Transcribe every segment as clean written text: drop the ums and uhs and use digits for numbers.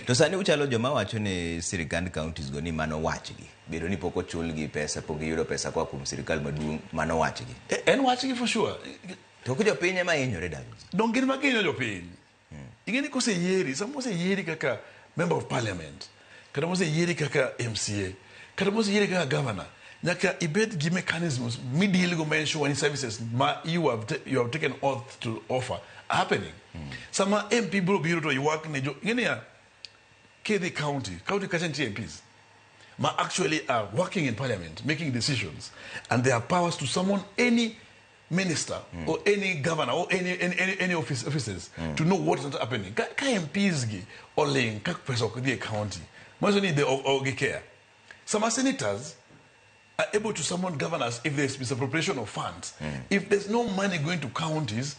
To sani uchalo joma wacho ni sirikand counties go ni mano wachgi. Bedo ni poko chulgi pesa, poko yudo pesa kwa kum sirikal maduong' mano wachgi. En wachgi for sure. To ko jopiny ma hinyore Davji. Don't get magenyo jopiny. Ingeni ko se yeri, samo se yeri kaka member of parliament. Kada mo se yeri kaka MCA. Kada mo se yeri kaka governor. Nyaka ibet gi mechanisms midil go mention when services you have taken oath to offer happening. Sama MP bro biro to you work nejo ngene ya the county kachanti MPs ma actually are working in parliament making decisions and they have powers to summon any minister or any governor or any officers to know what is happening. Ka MPs gi oleng ka pesa ko the county. Most need the ogi care. Some senators are able to summon governors if there's misappropriation of funds. If there's no money going to counties,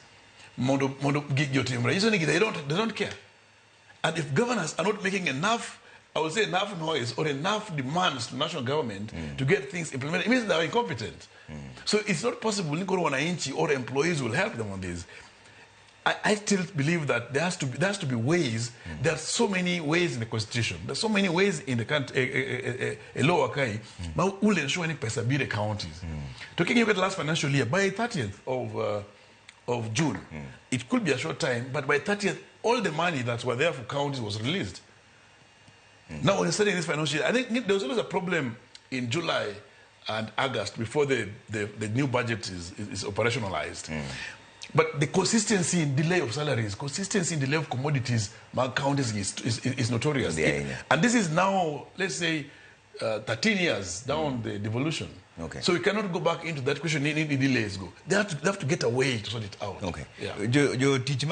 they don't care. And if governors are not making enough, I would say enough noise or enough demands to national government to get things implemented, it means they are incompetent. So it's not possible or employees will help them on this. I still believe that there has to be ways. There are so many ways in the constitution. There are so many ways in the country. A law okay, but will ensure any pesa be the counties. Talking about the last financial year, by 30th of June, it could be a short time, but by 30th, all the money that were there for counties was released. Now, when studying this financial year, I think there was always a problem in July and August before the new budget is operationalized. But the consistency in delay of salaries, consistency in delay of commodities, my counties is notorious. And this is now, let's say, 13 years down the devolution. Okay. So we cannot go back into that question, any delays go. They have to get a way to sort it out. Okay. Yeah. Jo teach